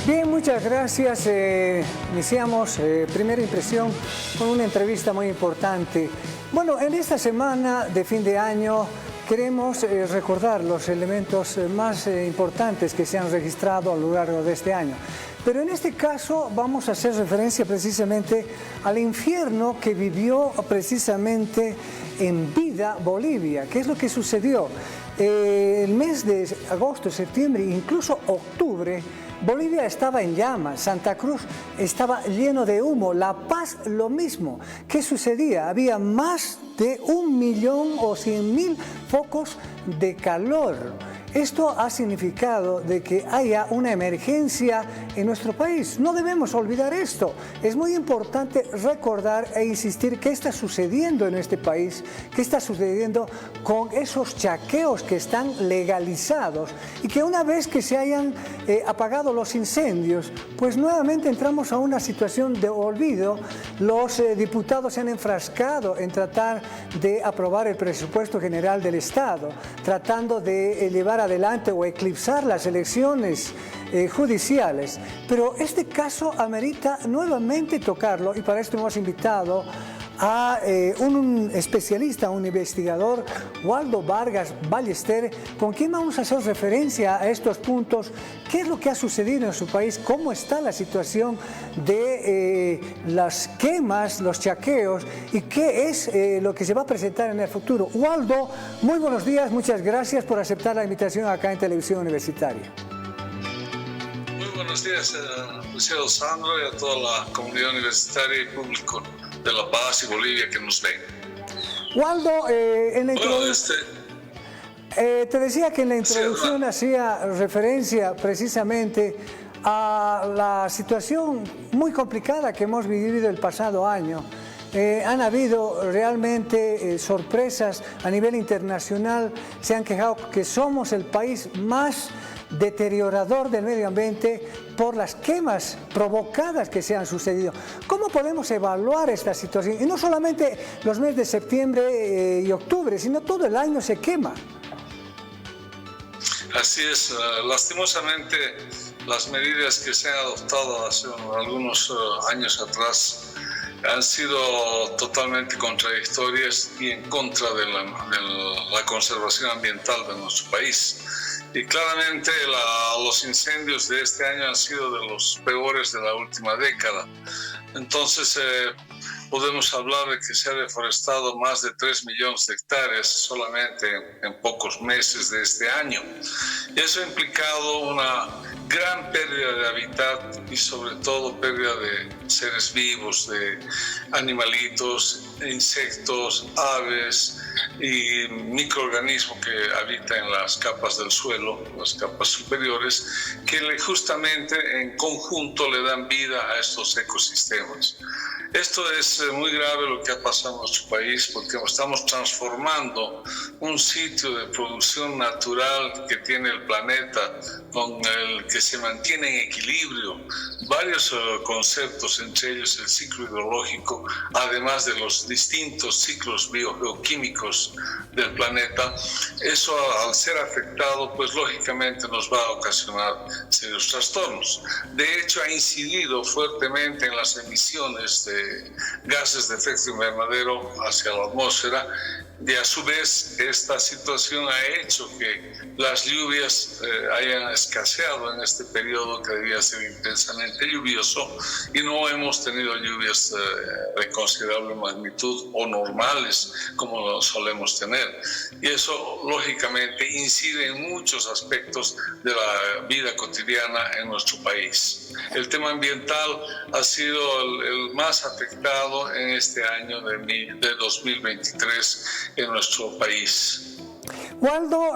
Bien, muchas gracias. Iniciamos primera impresión con una entrevista muy importante. Bueno, en esta semana de fin de año queremos recordar los elementos más importantes que se han registrado a lo largo de este año. Pero en este caso vamos a hacer referencia precisamente al infierno que vivió precisamente en vida Bolivia. ¿Qué es lo que sucedió? El mes de agosto, septiembre, incluso octubre, Bolivia estaba en llamas, Santa Cruz estaba lleno de humo, La Paz lo mismo. ¿Qué sucedía? Había más de 1.000.000 o 100.000 focos de calor. Esto ha significado de que haya una emergencia en nuestro país. No debemos olvidar esto. Es muy importante recordar e insistir qué está sucediendo en este país, qué está sucediendo con esos chaqueos que están legalizados y que una vez que se hayan apagado los incendios, pues nuevamente entramos a una situación de olvido. Los diputados se han enfrascado en tratar de aprobar el presupuesto general del Estado, tratando de llevar adelante o eclipsar las elecciones judiciales. Pero este caso amerita nuevamente tocarlo y para esto hemos invitado a un especialista, un investigador, Waldo Vargas Ballester, con quien vamos a hacer referencia a estos puntos. ¿Qué es lo que ha sucedido en su país? ¿Cómo está la situación de las quemas, los chaqueos? ¿Y qué es lo que se va a presentar en el futuro? Waldo, muy buenos días, muchas gracias por aceptar la invitación acá en Televisión Universitaria. Muy buenos días, licenciado Sandro, y a toda la comunidad universitaria y público de La Paz y Bolivia que nos ven. Waldo, en la introducción, te decía que en la introducción hacía referencia precisamente a la situación muy complicada que hemos vivido el pasado año. Han habido realmente sorpresas a nivel internacional. Se han quejado que somos el país más deteriorador del medio ambiente por las quemas provocadas que se han sucedido. ¿Cómo podemos evaluar esta situación? Y no solamente los meses de septiembre y octubre, sino todo el año se quema. Así es, lastimosamente las medidas que se han adoptado hace algunos años atrás han sido totalmente contradictorias y en contra de la conservación ambiental de nuestro país. Y claramente los incendios de este año han sido de los peores de la última década. Entonces podemos hablar de que se ha deforestado más de 3 millones de hectáreas solamente en pocos meses de este año. Y eso ha implicado una gran pérdida de hábitat y sobre todo pérdida de seres vivos, de animalitos, insectos, aves y microorganismos que habitan en las capas del suelo, las capas superiores, que justamente en conjunto le dan vida a estos ecosistemas. Esto es muy grave lo que ha pasado en nuestro país porque estamos transformando un sitio de producción natural que tiene el planeta, con el que se mantiene en equilibrio varios conceptos, entre ellos el ciclo hidrológico, además de los distintos ciclos biogeoquímicos del planeta. Eso, al ser afectado, pues lógicamente nos va a ocasionar serios trastornos. De hecho, ha incidido fuertemente en las emisiones de gases de efecto invernadero hacia la atmósfera. Y a su vez, esta situación ha hecho que las lluvias hayan escaseado en este periodo que debía ser intensamente lluvioso y no hemos tenido lluvias de considerable magnitud o normales como lo solemos tener. Y eso, lógicamente, incide en muchos aspectos de la vida cotidiana en nuestro país. El tema ambiental ha sido el más afectado en este año de 2023 en nuestro país. Waldo,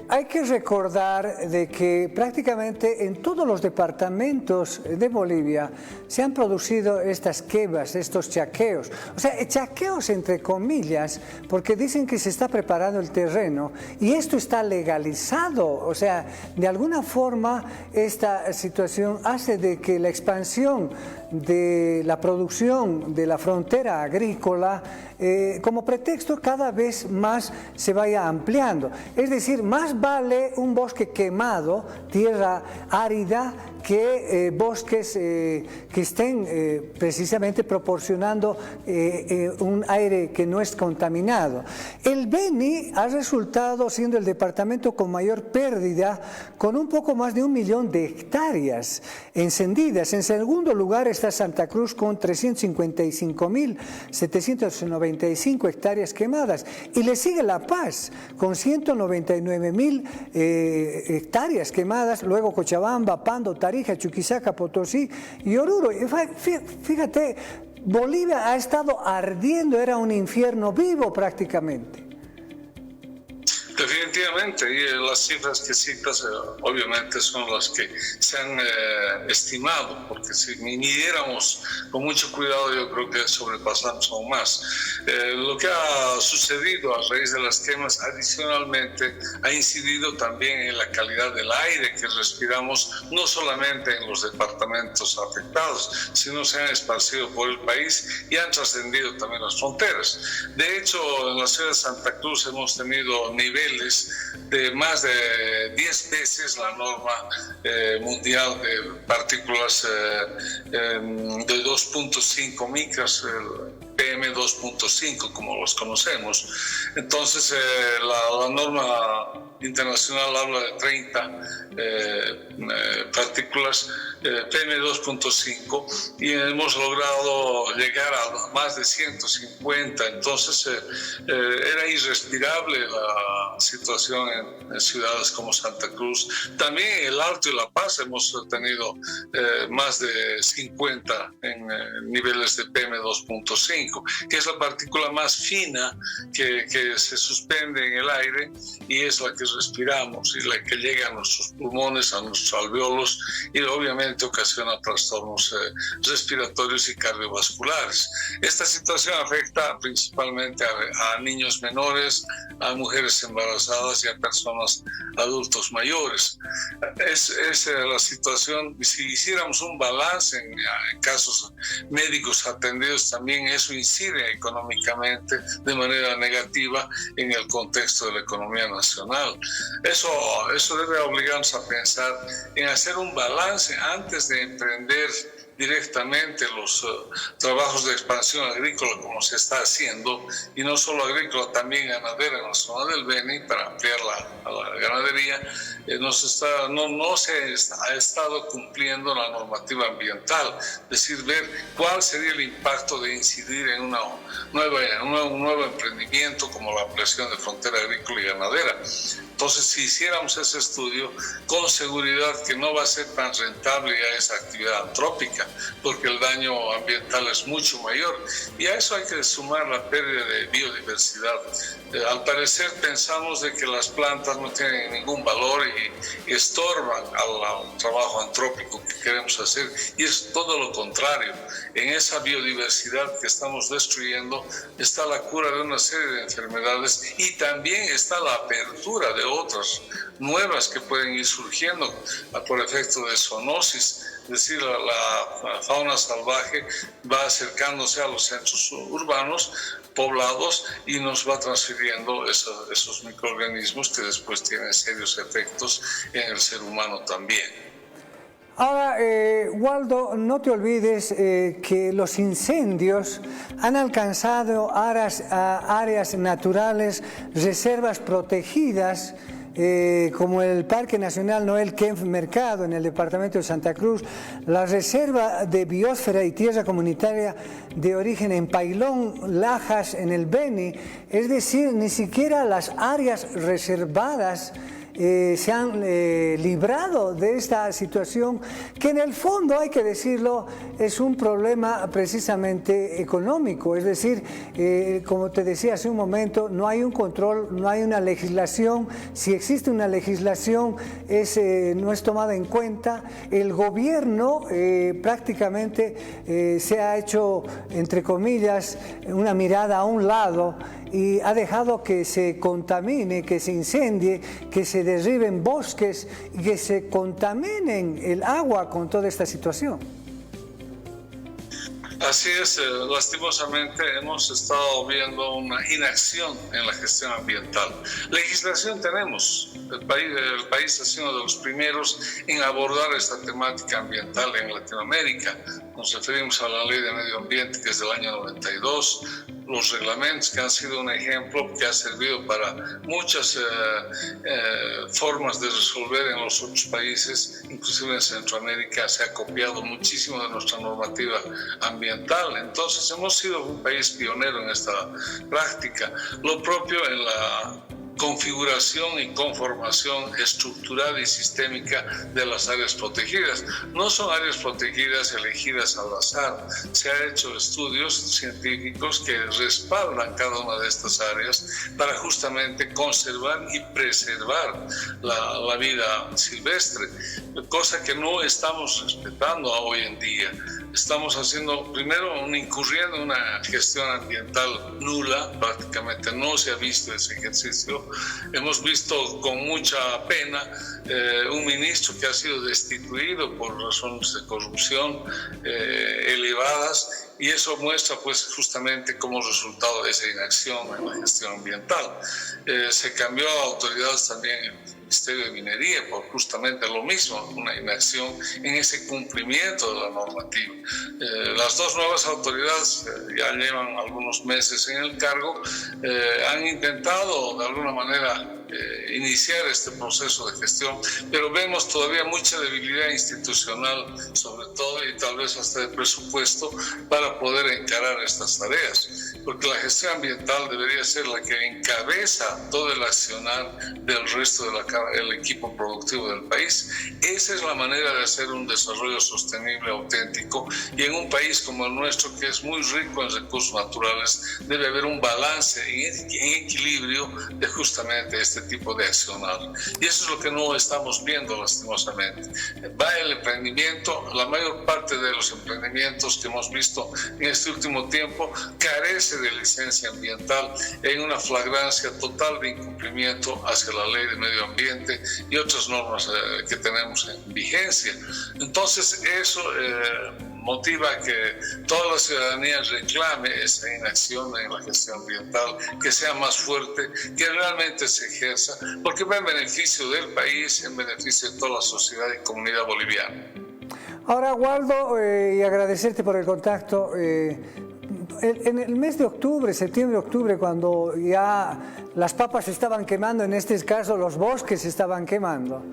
hay que recordar de que prácticamente en todos los departamentos de Bolivia se han producido estas quemas, estos chaqueos. O sea, chaqueos entre comillas, porque dicen que se está preparando el terreno y esto está legalizado. O sea, de alguna forma esta situación hace de que la expansión de la producción de la frontera agrícola como pretexto cada vez más se vaya ampliando. Es decir, más vale un bosque quemado, tierra árida, que bosques que estén precisamente proporcionando un aire que no es contaminado. El Beni ha resultado siendo el departamento con mayor pérdida, con un poco más de 1 millón de hectáreas encendidas. En segundo lugar está Santa Cruz con 355.795 hectáreas quemadas. Y le sigue La Paz con 199.000 hectáreas quemadas. Luego Cochabamba, Pando, Tarija, Chuquisaca, Potosí y Oruro. Fíjate, Bolivia ha estado ardiendo, era un infierno vivo prácticamente. Definitivamente, y las cifras que citas obviamente son las que se han estimado, porque si midiéramos con mucho cuidado yo creo que sobrepasamos aún más. Lo que ha sucedido a raíz de las quemas adicionalmente ha incidido también en la calidad del aire que respiramos, no solamente en los departamentos afectados, sino se han esparcido por el país y han trascendido también las fronteras. De hecho, en la ciudad de Santa Cruz hemos tenido niveles de más de 10 veces la norma mundial de partículas de 2.5 micras, PM2.5 como los conocemos. Entonces la norma internacional habla de 30 partículas PM2.5 y hemos logrado llegar a más de 150. Entonces era irrespirable la situación en ciudades como Santa Cruz. También en el Alto y La Paz hemos tenido más de 50 en niveles de PM2.5, que es la partícula más fina que se suspende en el aire y es la que respiramos y la que llega a nuestros pulmones, a nuestros alveolos y obviamente ocasiona trastornos respiratorios y cardiovasculares. Esta situación afecta principalmente a niños menores, a mujeres embarazadas y a personas adultos mayores. Es la situación. Si hiciéramos un balance en casos médicos atendidos, también eso incide económicamente de manera negativa en el contexto de la economía nacional. Eso debe obligarnos a pensar en hacer un balance antes de emprender directamente los trabajos de expansión agrícola como se está haciendo, y no solo agrícola, también ganadera en la zona del Beni para ampliar a la ganadería. No se ha estado cumpliendo la normativa ambiental, es decir, ver cuál sería el impacto de incidir en un nuevo emprendimiento como la ampliación de frontera agrícola y ganadera. Entonces, si hiciéramos ese estudio, con seguridad que no va a ser tan rentable ya esa actividad antrópica, porque el daño ambiental es mucho mayor. Y a eso hay que sumar la pérdida de biodiversidad. Al parecer pensamos de que las plantas no tienen ningún valor y estorban al trabajo antrópico que queremos hacer, y es todo lo contrario. En esa biodiversidad que estamos destruyendo está la cura de una serie de enfermedades y también está la apertura de otras nuevas que pueden ir surgiendo por efecto de zoonosis. Es decir, la fauna salvaje va acercándose a los centros urbanos poblados y nos va transfiriendo esos microorganismos que después tienen serios efectos en el ser humano también. Ahora, Waldo, no te olvides que los incendios han alcanzado áreas naturales, reservas protegidas, como el Parque Nacional Noel Kempff Mercado en el departamento de Santa Cruz, la Reserva de Biosfera y Tierra Comunitaria de Origen en Pailón, Lajas en el Beni. Es decir, ni siquiera las áreas reservadas se han librado de esta situación, que en el fondo, hay que decirlo, es un problema precisamente económico. Es decir, como te decía hace un momento, no hay un control, no hay una legislación. Si existe una legislación, no es tomada en cuenta. El gobierno prácticamente se ha hecho, entre comillas, una mirada a un lado y ha dejado que se contamine, que se incendie, que se derriben bosques y que se contaminen el agua con toda esta situación. Así es, lastimosamente hemos estado viendo una inacción en la gestión ambiental. Legislación tenemos, el país ha sido uno de los primeros en abordar esta temática ambiental en Latinoamérica. Nos referimos a la Ley de Medio Ambiente, que es del año 92, los reglamentos que han sido un ejemplo que ha servido para muchas formas de resolver en los otros países, inclusive en Centroamérica se ha copiado muchísimo de nuestra normativa ambiental. Entonces hemos sido un país pionero en esta práctica. Lo propio en la configuración y conformación estructural y sistémica de las áreas protegidas. No son áreas protegidas elegidas al azar. Se han hecho estudios científicos que respaldan cada una de estas áreas para justamente conservar y preservar la vida silvestre, cosa que no estamos respetando hoy en día. Estamos haciendo, primero, incurriendo en una gestión ambiental nula, prácticamente no se ha visto ese ejercicio. Hemos visto con mucha pena un ministro que ha sido destituido por razones de corrupción elevadas, y eso muestra pues justamente como resultado de esa inacción en la gestión ambiental. Se cambió a autoridades también en el Ministerio de Minería por justamente lo mismo, una inacción en ese cumplimiento de la normativa. Las dos nuevas autoridades ya llevan algunos meses en el cargo, han intentado de alguna manera iniciar este proceso de gestión, pero vemos todavía mucha debilidad institucional, sobre todo, y tal vez hasta de presupuesto, para poder encarar estas tareas, porque la gestión ambiental debería ser la que encabeza todo el accionar del resto del equipo productivo del país. Esa es la manera de hacer un desarrollo sostenible, auténtico, y en un país como el nuestro, que es muy rico en recursos naturales, debe haber un balance en equilibrio de justamente este tipo de accionar. Y eso es lo que no estamos viendo, lastimosamente. Va el emprendimiento, la mayor parte de los emprendimientos que hemos visto en este último tiempo carece de licencia ambiental, en una flagrancia total de incumplimiento hacia la Ley de Medio Ambiente y otras normas que tenemos en vigencia. Entonces eso motiva que toda la ciudadanía reclame esa inacción en la gestión ambiental, que sea más fuerte, que realmente se ejerza, porque va en beneficio del país, en beneficio de toda la sociedad y comunidad boliviana. Ahora, Waldo, y agradecerte por el contacto. En el mes de octubre, septiembre-octubre, cuando ya las papas se estaban quemando, en este caso los bosques se estaban quemando,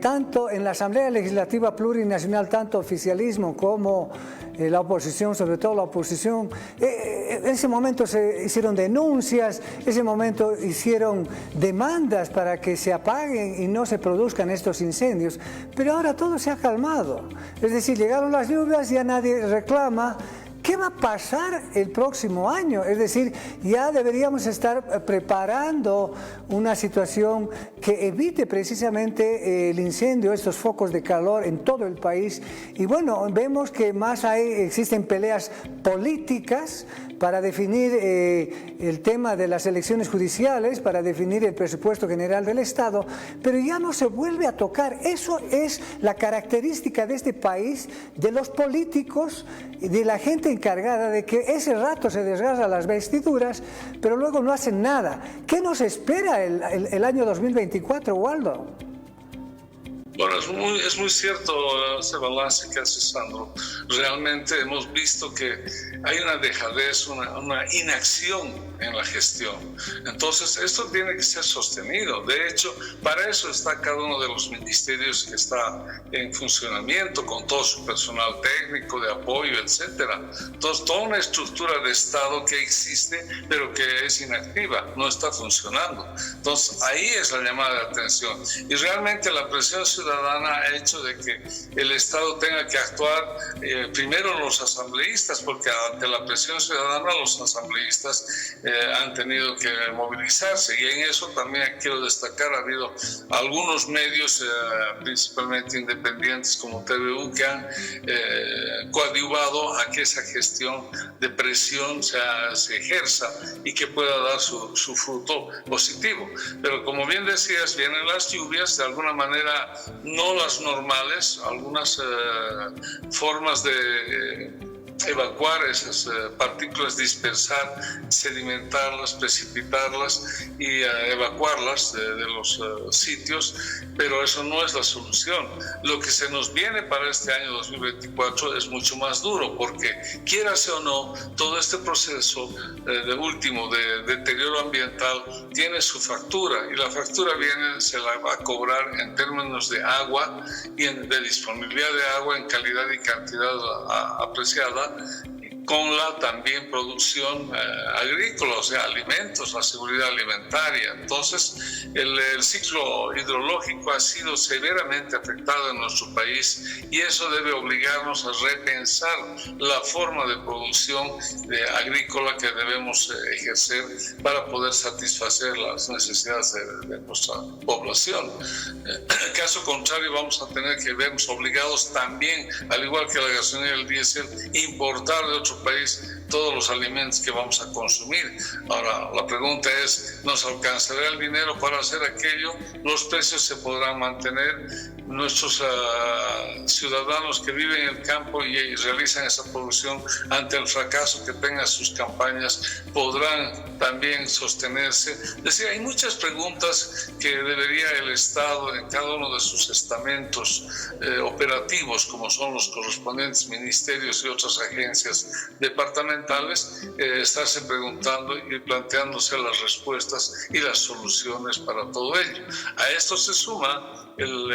tanto en la Asamblea Legislativa Plurinacional, tanto oficialismo como la oposición, sobre todo la oposición, en ese momento se hicieron denuncias, en ese momento hicieron demandas para que se apaguen y no se produzcan estos incendios, pero ahora todo se ha calmado. Es decir, llegaron las lluvias, ya nadie reclama. ¿Qué va a pasar el próximo año? Es decir, ya deberíamos estar preparando una situación que evite precisamente el incendio, estos focos de calor en todo el país. Y bueno, vemos que más existen peleas políticas para definir el tema de las elecciones judiciales, para definir el presupuesto general del Estado, pero ya no se vuelve a tocar. Eso es la característica de este país, de los políticos, de la gente encargada de que ese rato se desgarran las vestiduras, pero luego no hacen nada. ¿Qué nos espera el año 2024, Waldo? Bueno, es muy cierto ese balance que hace Sandro. Realmente hemos visto que hay una dejadez, una inacción en la gestión. Entonces, esto tiene que ser sostenido. De hecho, para eso está cada uno de los ministerios que está en funcionamiento, con todo su personal técnico, de apoyo, etcétera. Entonces, toda una estructura de Estado que existe, pero que es inactiva, no está funcionando. Entonces, ahí es la llamada de atención. Y realmente la presión ciudadana ha hecho de que el Estado tenga que actuar primero los asambleístas, porque ante la presión ciudadana los asambleístas han tenido que movilizarse, y en eso también quiero destacar, ha habido algunos medios, principalmente independientes como TVU, que han coadyuvado a que esa gestión de presión se ejerza y que pueda dar su fruto positivo. Pero como bien decías, vienen las lluvias, de alguna manera no las normales, algunas formas de evacuar esas partículas, dispersar, sedimentarlas, precipitarlas y evacuarlas de los sitios, pero eso no es la solución. Lo que se nos viene para este año 2024 es mucho más duro, porque quieras o no, todo este proceso de deterioro ambiental tiene su factura, y la factura se la va a cobrar en términos de agua y de disponibilidad de agua en calidad y cantidad apreciada, con la también producción agrícola, o sea, alimentos, la seguridad alimentaria. Entonces, el ciclo hidrológico ha sido severamente afectado en nuestro país, y eso debe obligarnos a repensar la forma de producción agrícola que debemos ejercer para poder satisfacer las necesidades de nuestra población. En caso contrario, vamos a tener que vernos obligados también, al igual que la gasolina y el diésel, importar de otro país todos los alimentos que vamos a consumir. Ahora, la pregunta es, ¿nos alcanzará el dinero para hacer aquello? ¿Los precios se podrán mantener? Nuestros ciudadanos que viven en el campo y realizan esa producción, ante el fracaso que tengan sus campañas, podrán también sostenerse. Es decir, hay muchas preguntas que debería el Estado, en cada uno de sus estamentos operativos, como son los correspondientes ministerios y otras agencias departamentales, estarse preguntando y planteándose las respuestas y las soluciones para todo ello. A esto se suma el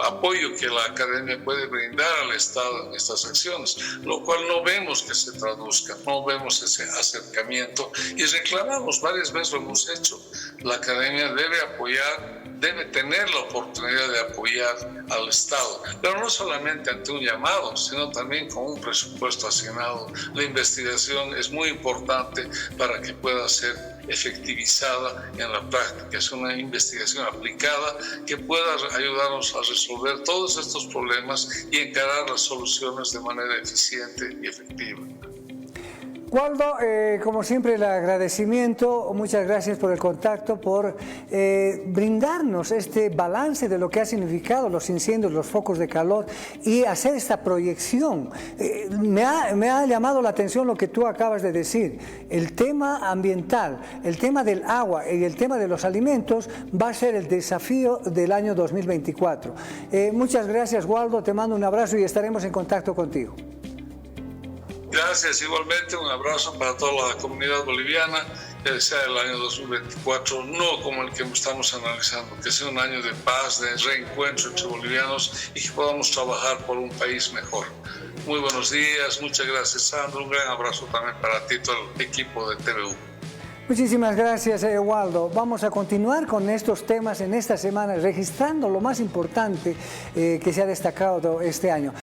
apoyo que la academia puede brindar al Estado en estas acciones, lo cual no vemos que se traduzca, no vemos ese acercamiento, y reclamamos, varias veces lo hemos hecho, la academia debe apoyar, debe tener la oportunidad de apoyar al Estado, pero no solamente ante un llamado, sino también con un presupuesto asignado. La investigación es muy importante para que pueda ser efectivizada en la práctica. Es una investigación aplicada que pueda ayudarnos a resolver todos estos problemas y encarar las soluciones de manera eficiente y efectiva. Waldo, como siempre, el agradecimiento, muchas gracias por el contacto, por brindarnos este balance de lo que ha significado los incendios, los focos de calor, y hacer esta proyección. Me ha llamado la atención lo que tú acabas de decir. El tema ambiental, el tema del agua y el tema de los alimentos va a ser el desafío del año 2024. Muchas gracias, Waldo, te mando un abrazo y estaremos en contacto contigo. Gracias, igualmente un abrazo para toda la comunidad boliviana, que sea el año 2024, no como el que estamos analizando, que sea un año de paz, de reencuentro entre bolivianos y que podamos trabajar por un país mejor. Muy buenos días, muchas gracias, Sandro, un gran abrazo también para ti, todo el equipo de TVU. Muchísimas gracias, Waldo. Vamos a continuar con estos temas en esta semana, registrando lo más importante que se ha destacado este año.